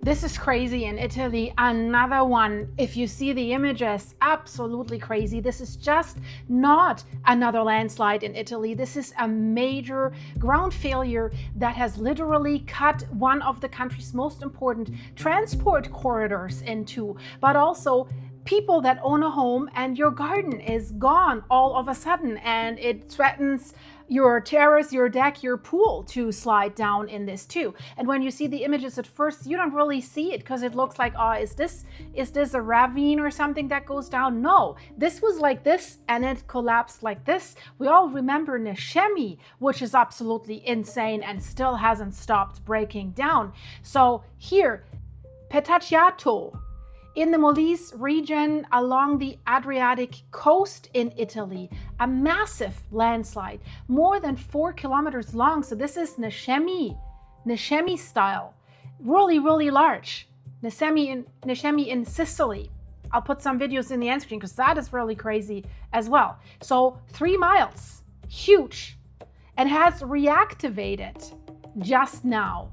This is crazy in Italy. Another one, if you see the images, absolutely crazy. This is just not another landslide in Italy. This is a major ground failure that has literally cut one of the country's most important transport corridors in two, but also people that own a home and your garden is gone all of a sudden, and it threatens your terrace, your deck, your pool to slide down in this too. And when you see the images at first, you don't really see it because it looks like, oh, is this a ravine or something that goes down? No, this was like this and it collapsed like this. We all remember Neshemi, which is absolutely insane and still hasn't stopped breaking down. So here, Petacciato, in the Molise region along the Adriatic coast in Italy, a massive landslide, more than 4 kilometers long. So this is Neshemi style, really, really large. Neshemi in Sicily. I'll put some videos in the end screen because that is really crazy as well. So 3 miles, huge, and has reactivated just now.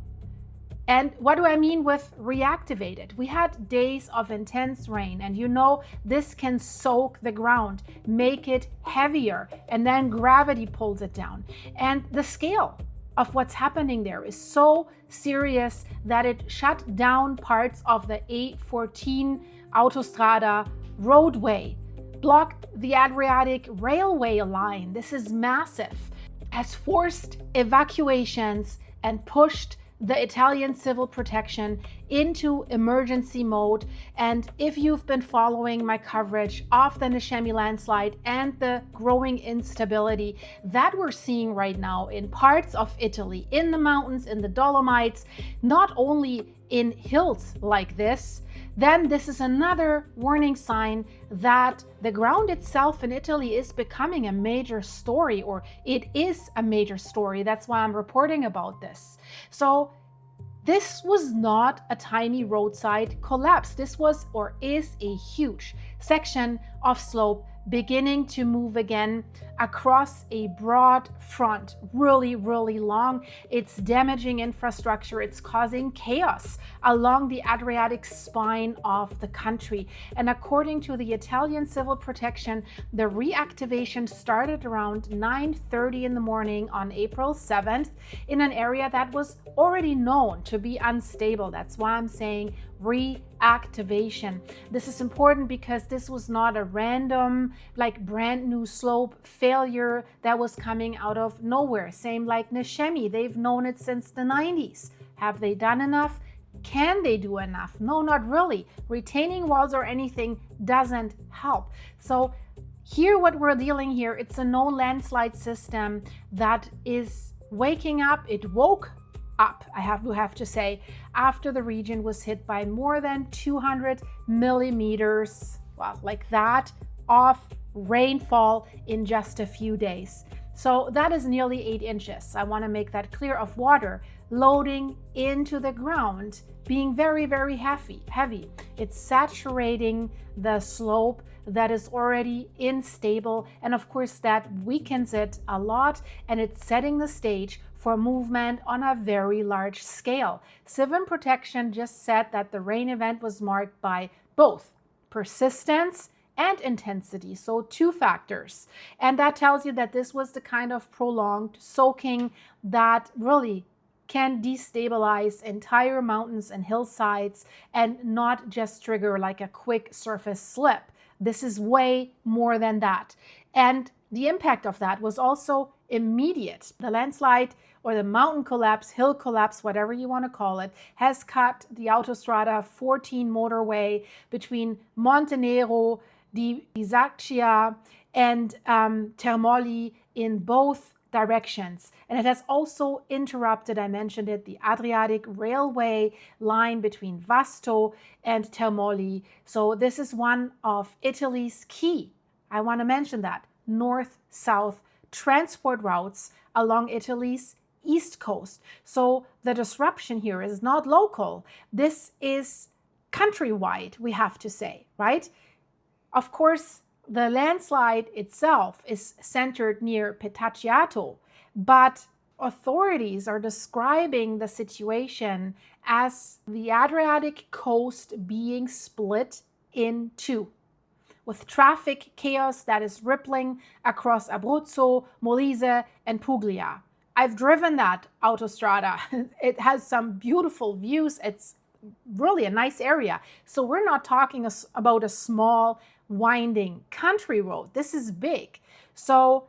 And what do I mean with reactivated? We had days of intense rain, and you know this can soak the ground, make it heavier, and then gravity pulls it down. And the scale of what's happening there is so serious that it shut down parts of the A14 Autostrada roadway, blocked the Adriatic railway line. This is massive, has forced evacuations and pushed the Italian civil protection into emergency mode. And if you've been following my coverage of the Neshemi landslide and the growing instability that we're seeing right now in parts of Italy, in the mountains, in the Dolomites, not only in hills like this, then this is another warning sign that the ground itself in Italy is becoming a major story, or it is a major story. That's why I'm reporting about this. So this was not a tiny roadside collapse. This was or is a huge section of slope beginning to move again across a broad front, really, really long. It's damaging infrastructure. It's causing chaos along the Adriatic spine of the country. And according to the Italian Civil Protection, the reactivation started around 9:30 in the morning on April 7th in an area that was already known to be unstable. That's why I'm saying reactivation. This is important because this was not a random, like brand new slope failure that was coming out of nowhere. Same like Neshemi, they've known it since the 90s. Have they done enough? Can they do enough? No, not really. Retaining walls or anything doesn't help. So here what we're dealing here, it's a known landslide system that is waking up. It woke up, I have to say, after the region was hit by more than 200 millimeters, well, like that, of rainfall in just a few days. So that is nearly 8 inches. I want to make that clear, of water loading into the ground, being very, very heavy. It's saturating the slope that is already unstable, and of course that weakens it a lot, and it's setting the stage for movement on a very large scale. Civil Protection just said that the rain event was marked by both persistence and intensity, so 2 factors. And that tells you that this was the kind of prolonged soaking that really can destabilize entire mountains and hillsides and not just trigger like a quick surface slip. This is way more than that. And the impact of that was also immediate. The landslide or the mountain collapse, hill collapse, whatever you want to call it, has cut the Autostrada 14 motorway between Montenero, the Bisaccia, and Termoli in both directions. And it has also interrupted, I mentioned it, the Adriatic railway line between Vasto and Termoli. So this is one of Italy's key, I want to mention that, north-south transport routes along Italy's east coast. So the disruption here is not local. This is countrywide, we have to say, right? Of course, the landslide itself is centered near Petacciato, but Authorities are describing the situation as the Adriatic coast being split in two, with traffic chaos that is rippling across Abruzzo, Molise, and Puglia. I've driven that autostrada. It has some beautiful views. It's really a nice area. So we're not talking about a small, winding country road. This is big. So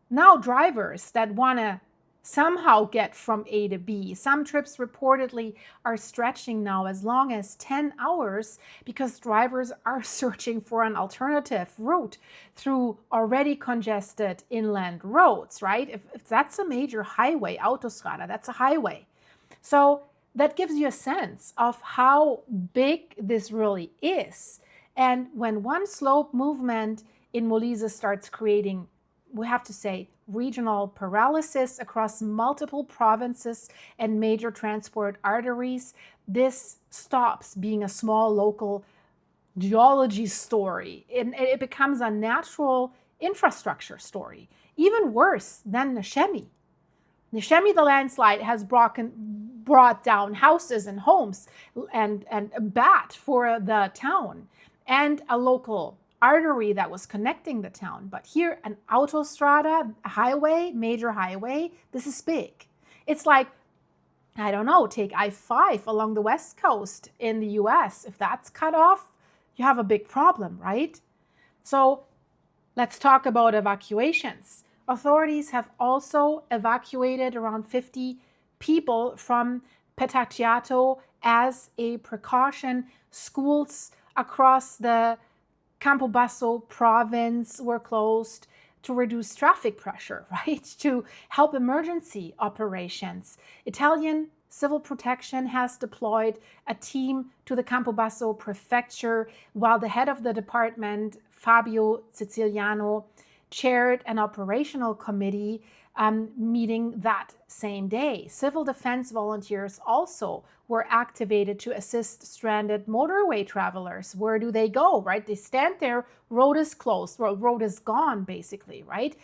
now drivers that want to somehow get from A to B. Some trips reportedly are stretching now as long as 10 hours because drivers are searching for an alternative route through already congested inland roads, right? If that's a major highway, autostrada, that's a highway. So that gives you a sense of how big this really is. And when one slope movement in Molise starts creating, we have to say, regional paralysis across multiple provinces and major transport arteries, this stops being a small local geology story. It becomes a natural infrastructure story, even worse than Neshemi. Neshemi, the landslide, has brought down houses and homes and a bat for the town and a local artery that was connecting the town. But here, an autostrada, a highway, major highway, this is big. It's like, I don't know, take I-5 along the West Coast in the US. If that's cut off, you have a big problem, right? So let's talk about evacuations. Authorities have also evacuated around 50 people from Petacciato as a precaution. Schools across the Campobasso Province were closed to reduce traffic pressure, right? To help emergency operations. Italian civil protection has deployed a team to the Campobasso prefecture, while the head of the department, Fabio Siciliano, chaired an operational committee meeting that same day. Civil defense volunteers also were activated to assist stranded motorway travelers. Where do they go, right? They stand there, road is closed, road is gone, basically, right?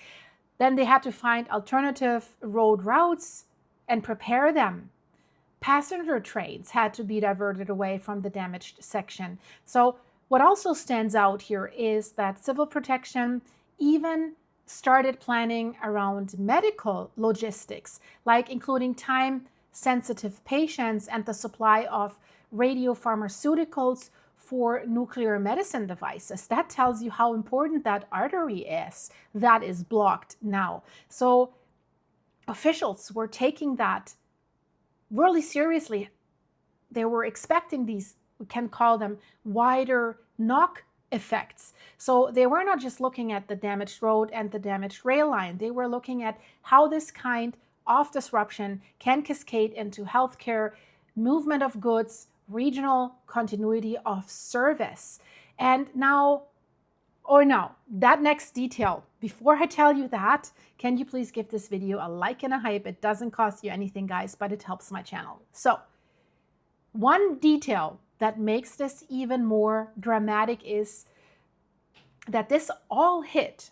Then they had to find alternative road routes and prepare them. Passenger trains had to be diverted away from the damaged section. So what also stands out here is that civil protection even started planning around medical logistics, like including time-sensitive patients and the supply of radiopharmaceuticals for nuclear medicine devices. That tells you how important that artery is that is blocked now. So officials were taking that really seriously. They were expecting these, we can call them wider knock effects. So they were not just looking at the damaged road and the damaged rail line. They were looking at how this kind of disruption can cascade into healthcare, movement of goods, regional continuity of service. And now, that next detail, before I tell you that, can you please give this video a like and a hype? It doesn't cost you anything, guys, but it helps my channel. So one detail that makes this even more dramatic is that this all hit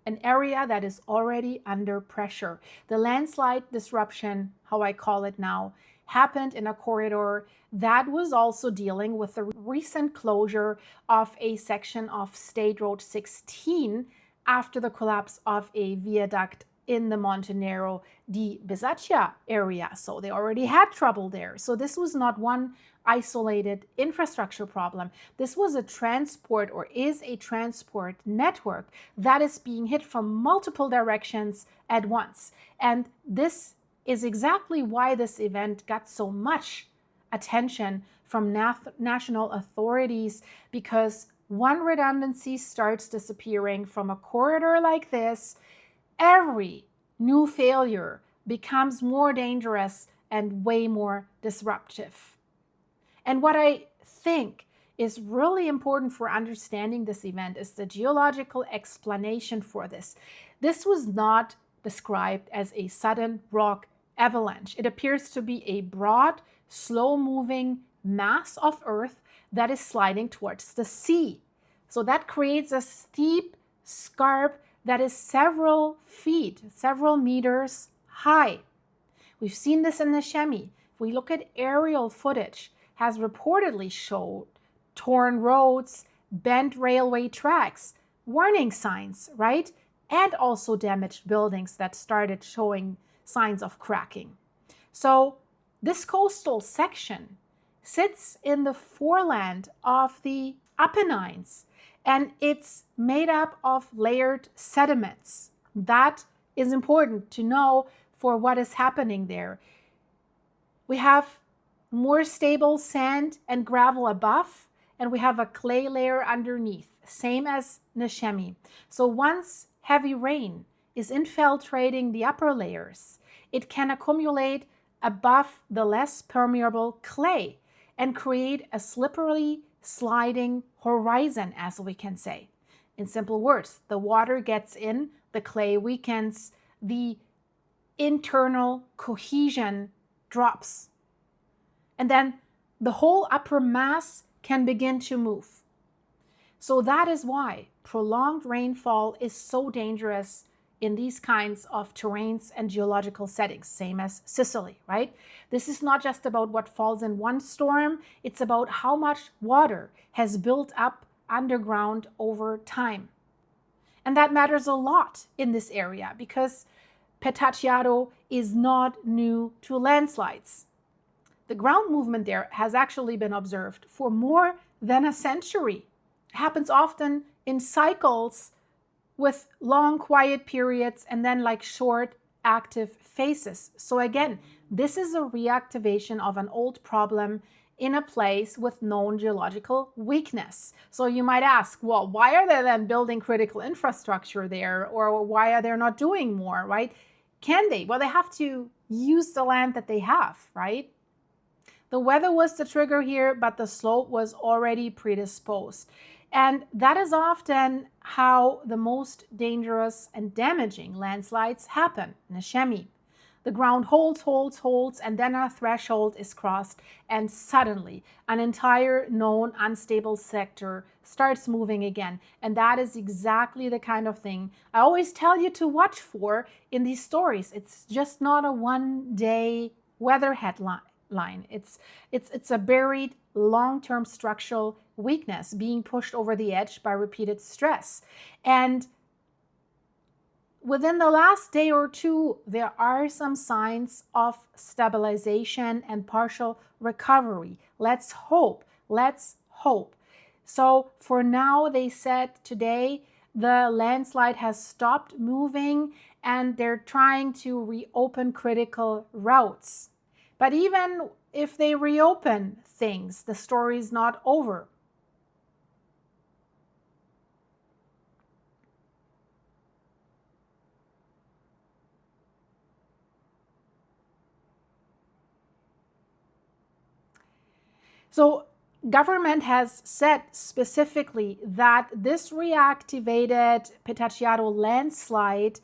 an area that is already under pressure. The landslide disruption, how I call it now, happened in a corridor that was also dealing with the recent closure of a section of State Road 16 after the collapse of a viaduct in the Montenero di Bisaccia area. So they already had trouble there. So this was not one isolated infrastructure problem. This was a transport, or is a transport network that is being hit from multiple directions at once. And this is exactly why this event got so much attention from national authorities, because one redundancy starts disappearing from a corridor like this, every new failure becomes more dangerous and way more disruptive. And what I think is really important for understanding this event is the geological explanation for this. This was not described as a sudden rock avalanche. It appears to be a broad, slow-moving mass of earth that is sliding towards the sea. So that creates a steep scarp that is several feet, several meters high. We've seen this in the Neshemi. If we look at aerial footage, has reportedly showed torn roads, bent railway tracks, warning signs, right? And also damaged buildings that started showing signs of cracking. So this coastal section sits in the foreland of the Apennines, and it's made up of layered sediments. That is important to know for what is happening there. We have more stable sand and gravel above, and we have a clay layer underneath, same as Neshemi. So once heavy rain is infiltrating the upper layers, it can accumulate above the less permeable clay and create a slippery sliding horizon, as we can say. In simple words, the water gets in, the clay weakens, the internal cohesion drops. And then the whole upper mass can begin to move. So that is why prolonged rainfall is so dangerous in these kinds of terrains and geological settings, same as Sicily, right? This is not just about what falls in one storm, it's about how much water has built up underground over time. And that matters a lot in this area because Petacciato is not new to landslides. The ground movement there has actually been observed for more than a century. It happens often in cycles with long quiet periods and then like short active phases. So again, this is a reactivation of an old problem in a place with known geological weakness. So you might ask, well, why are they then building critical infrastructure there? Or why are they not doing more, right? Can they? Well, they have to use the land that they have, right? The weather was the trigger here, but the slope was already predisposed. And that is often how the most dangerous and damaging landslides happen. Neshemi. The ground holds, and then a threshold is crossed, and suddenly an entire known unstable sector starts moving again. And that is exactly the kind of thing I always tell you to watch for in these stories. It's just not a one-day weather headline. It's a buried long-term structural weakness being pushed over the edge by repeated stress. And within the last day or two, there are some signs of stabilization and partial recovery. Let's hope. So for now, they said today, the landslide has stopped moving and they're trying to reopen critical routes. But even if they reopen things, the story is not over. So government has said specifically that this reactivated Petacciato landslide,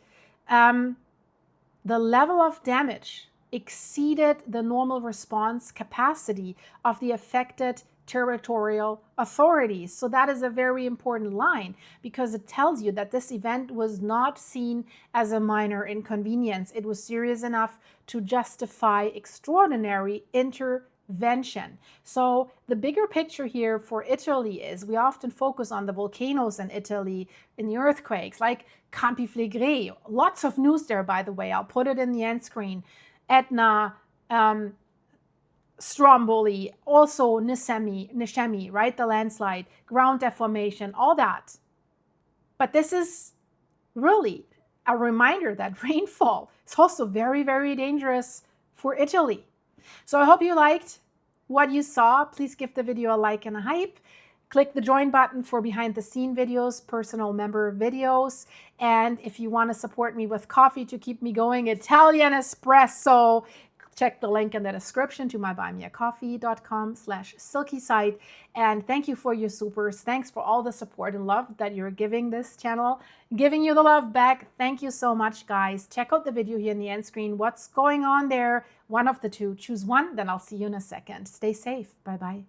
the level of damage exceeded the normal response capacity of the affected territorial authorities. So that is a very important line because it tells you that this event was not seen as a minor inconvenience. It was serious enough to justify extraordinary intervention. So the bigger picture here for Italy is we often focus on the volcanoes in Italy, in the earthquakes, like Campi Flegrei. Lots of news there, by the way. I'll put it in the end screen. Etna, Stromboli, also Neshemi, right? The landslide, ground deformation, all that. But this is really a reminder that rainfall is also very, very dangerous for Italy. So I hope you liked what you saw. Please give the video a like and a hype. Click the join button for behind the scene videos, personal member videos. And if you want to support me with coffee to keep me going, Italian espresso, check the link in the description to my buymeacoffee.com/silky site. And thank you for your supers. Thanks for all the support and love that you're giving this channel, giving you the love back. Thank you so much, guys. Check out the video here in the end screen. What's going on there? One of the two. Choose one, then I'll see you in a second. Stay safe. Bye-bye.